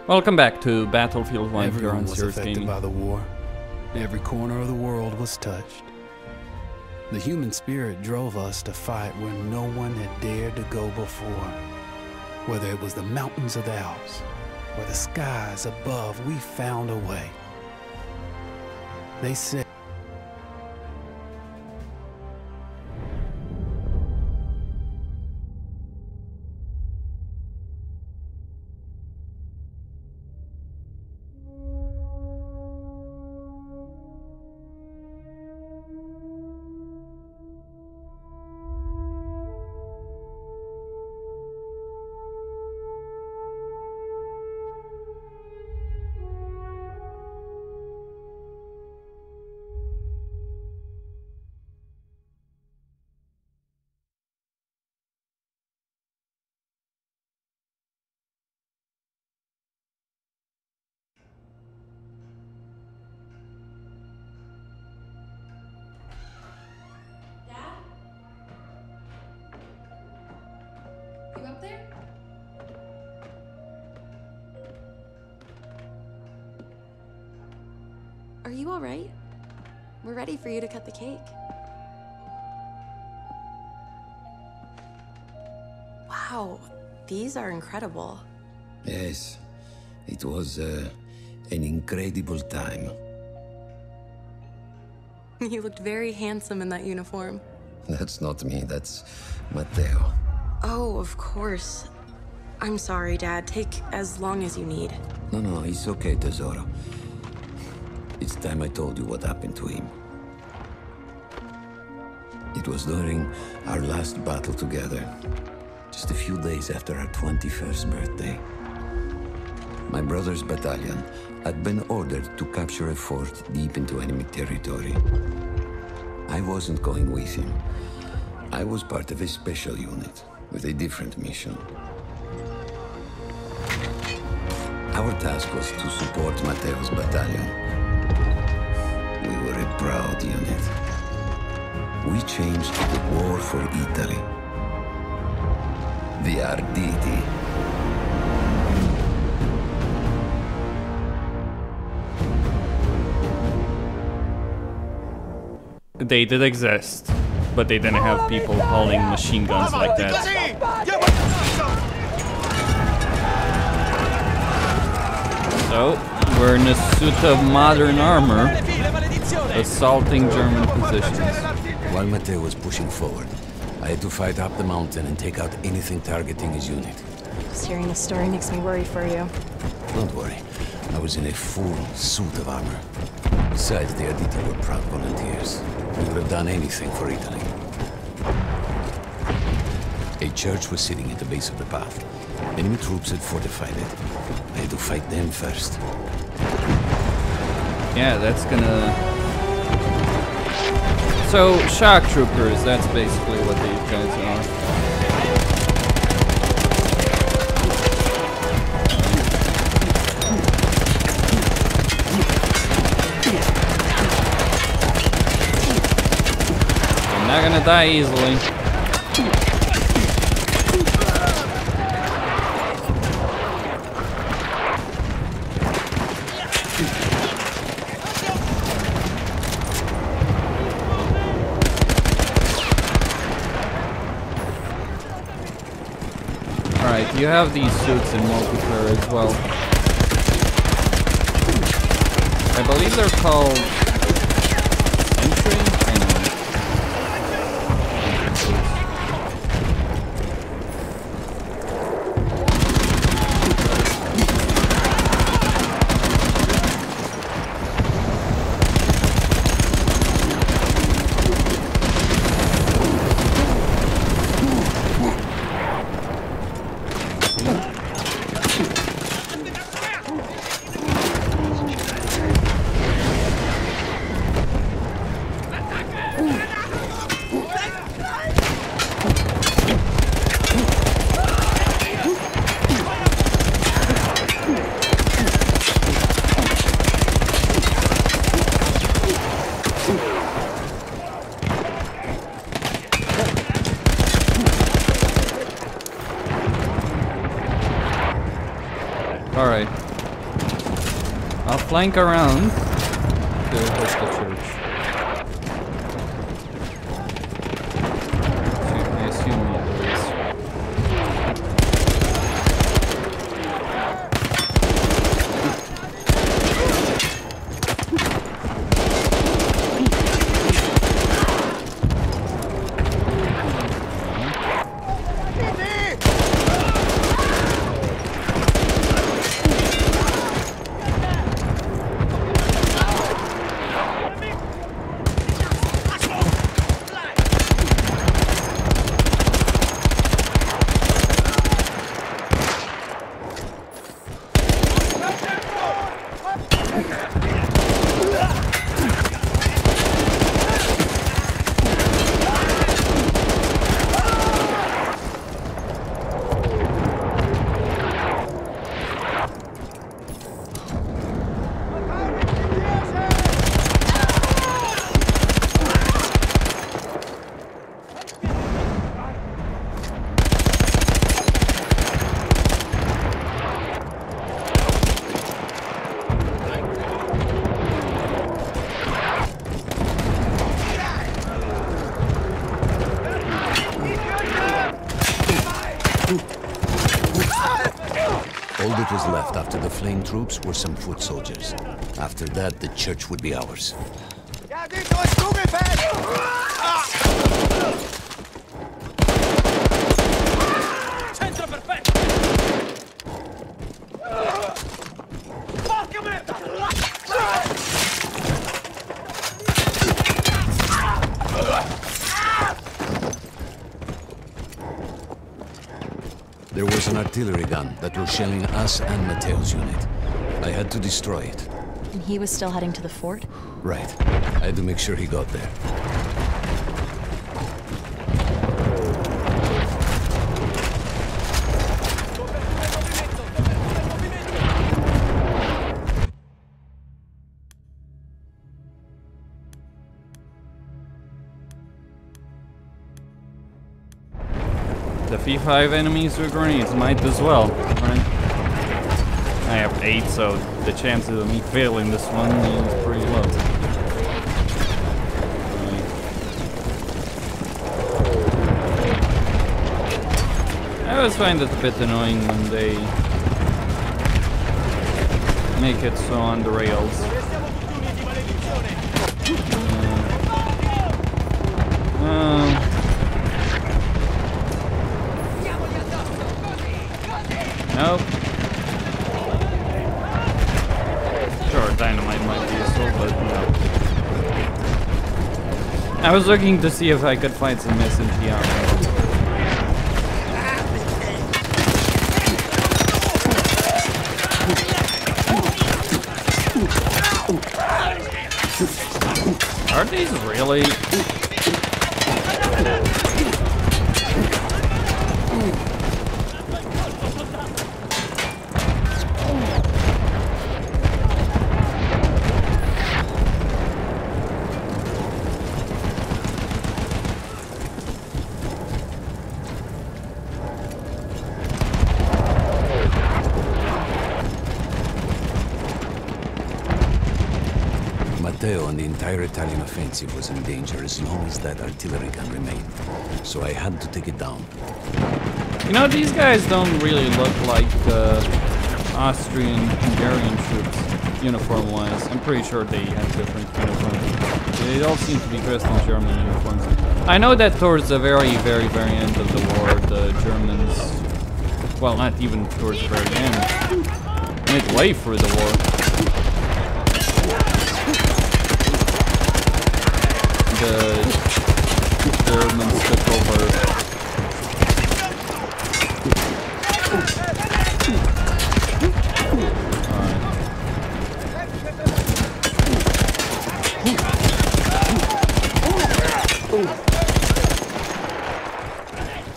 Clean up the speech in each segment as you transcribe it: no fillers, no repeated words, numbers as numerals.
Welcome back to Battlefield 1 here Everyone on was Serious affected Gaming. by the war. Every corner of the world was touched. The human spirit drove us to fight where no one had dared to go before. Whether it was the mountains of the Alps or the skies above, we found a way. They said You up there? Are you all right? We're ready for you to cut the cake. Wow, these are incredible. Yes, it was an incredible time. You looked very handsome in that uniform. That's not me, that's Matteo. Oh, of course. I'm sorry, Dad. Take as long as you need. No, it's okay, Tesoro. It's time I told you what happened to him. It was during our last battle together, just a few days after our 21st birthday. My brother's battalion had been ordered to capture a fort deep into enemy territory. I wasn't going with him. I was part of a special unit with a different mission. Our task was to support Matteo's battalion. We were a proud unit. We changed the war for Italy. The Arditi. They did exist, but they didn't have people holding machine guns like that. So, we're in a suit of modern armor, assaulting German positions. While Matteo was pushing forward, I had to fight up the mountain and take out anything targeting his unit. Just hearing the story makes me worry for you. Don't worry, I was in a full suit of armor. Besides, the Arditi were proud volunteers. We would have done anything for Italy. A church was sitting at the base of the path. Enemy troops had fortified it. I had to fight them first. Yeah, that's gonna... So, shock troopers, that's basically what these guys are. Not gonna die easily. Alright, you have these suits in multiplayer as well. I believe they're called entry? I know. Alright. I'll flank around to hit the church. I assume it is. All that was left after the flame troops were some foot soldiers. After that, the church would be ours. There was an artillery gun that was shelling us and Matteo's unit. I had to destroy it. And he was still heading to the fort? Right. I had to make sure he got there. Defeat 5 enemies with grenades, might as well, right? I have 8, so the chances of me failing this one is pretty low. I always find it a bit annoying when they make it so on the rails. Nope. Sure, dynamite might be useful, but no. I was looking to see if I could find some SMT armor. Are these really? Matteo and the entire Italian offensive was in danger as long as that artillery gun remained. So I had to take it down. You know, these guys don't really look like Austrian-Hungarian troops, uniform-wise. I'm pretty sure they have different uniforms. They all seem to be dressed in German uniforms. I know that towards the very end of the war, the Germans, well, not even towards the very end, midway through the war, the Germans took over.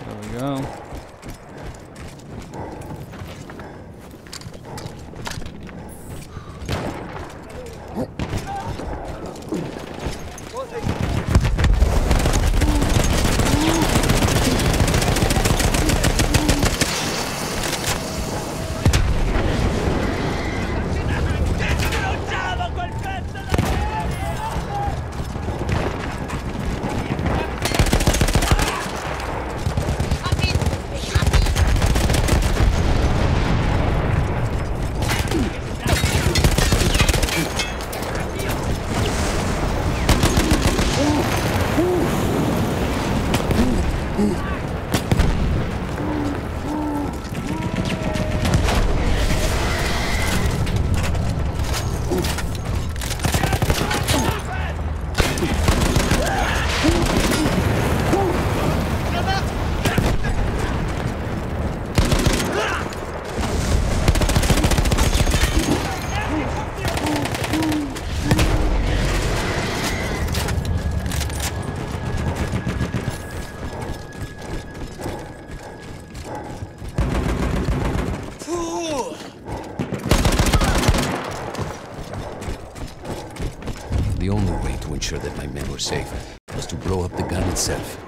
There we go. The only way to ensure that my men were safe was to blow up the gun itself.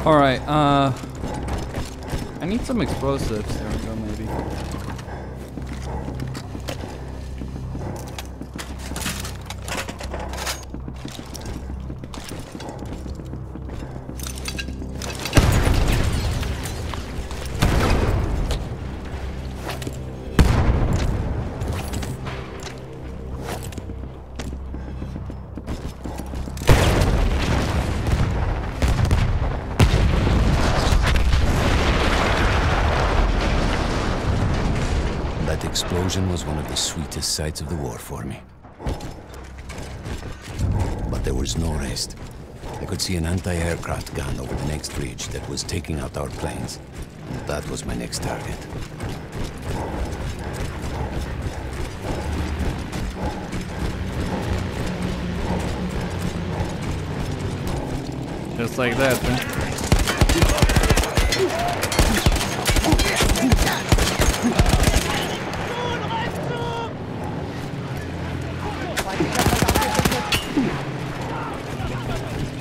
Alright, I need some explosives. There we go, maybe. Explosion was one of the sweetest sights of the war for me. But there was no rest. I could see an anti-aircraft gun over the next ridge that was taking out our planes. And that was my next target. Just like that, man.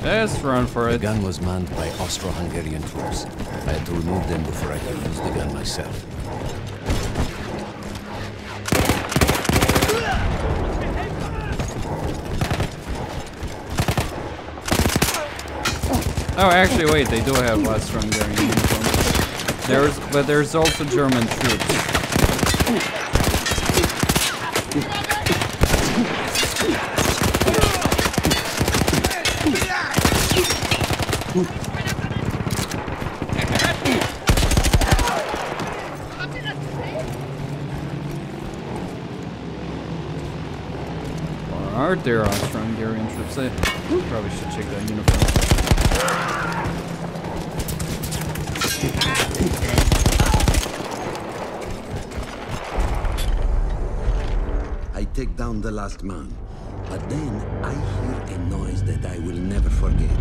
Let's run for it. The gun was manned by Austro-Hungarian troops. I had to remove them before I could use the gun myself. Oh, actually, wait, they do have Austro-Hungarian uniforms. But there's also German troops. Are there Austro-Hungarian troops? I probably should check that uniform. I take down the last man, but then I hear a noise that I will never forget.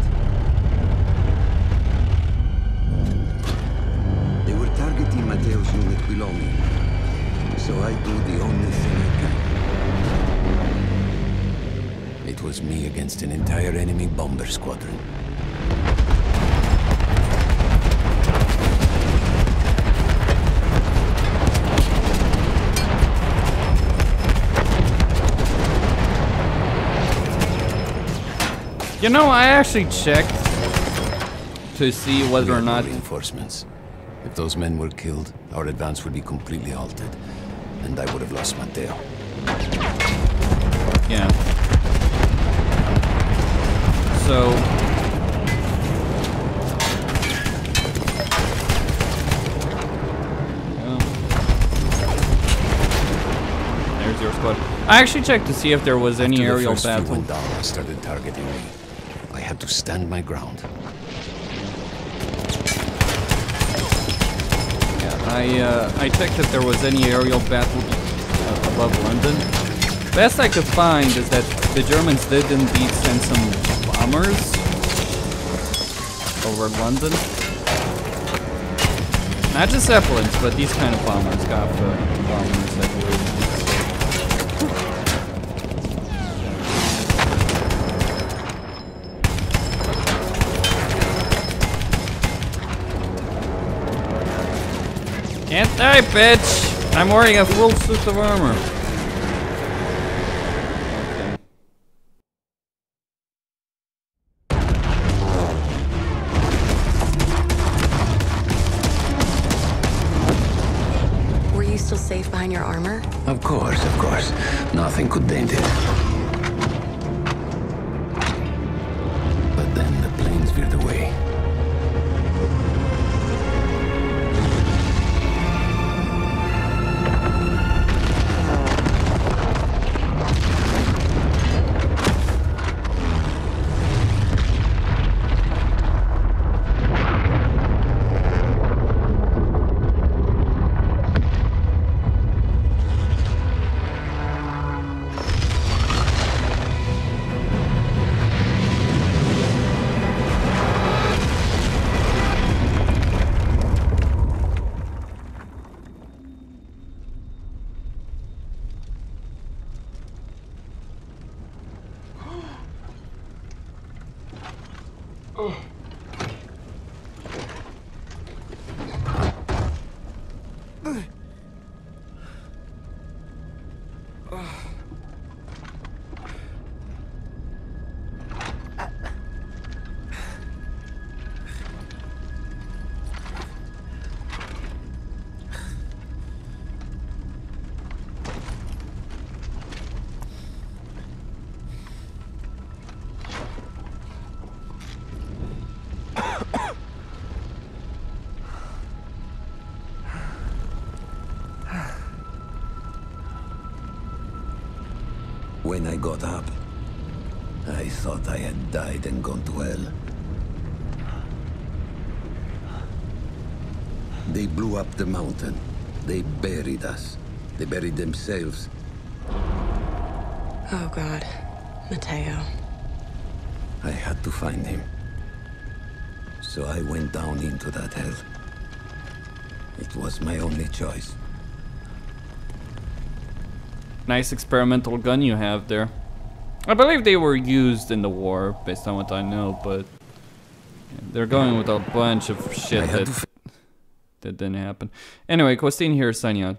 They were targeting Matteo's unit below me, so I do the only thing I can. It was me against an entire enemy bomber squadron. You know, I actually checked to see whether or not reinforcements. If those men were killed, our advance would be completely halted, and I would have lost Matteo. Yeah. So there's your squad. I actually checked to see if there was any aerial battle. When Dala started targeting me, I had to stand my ground. Yeah, I checked if there was any aerial battle above London. Best I could find is that the Germans did indeed send some bombers over London. Not just Zeppelins, but these kind of bombers, bombers that were. Can't die, bitch! I'm wearing a full suit of armor. still safe behind your armor? Of course, of course. Nothing could dent it. But then the planes veered away. When I got up, I thought I had died and gone to hell. They blew up the mountain. They buried us. They buried themselves. Oh God, Mateo. I had to find him. So I went down into that hell. It was my only choice. Nice experimental gun you have there. I believe they were used in the war, based on what I know, but they're going with a bunch of shit that didn't happen. Anyway, Costin here, signing out.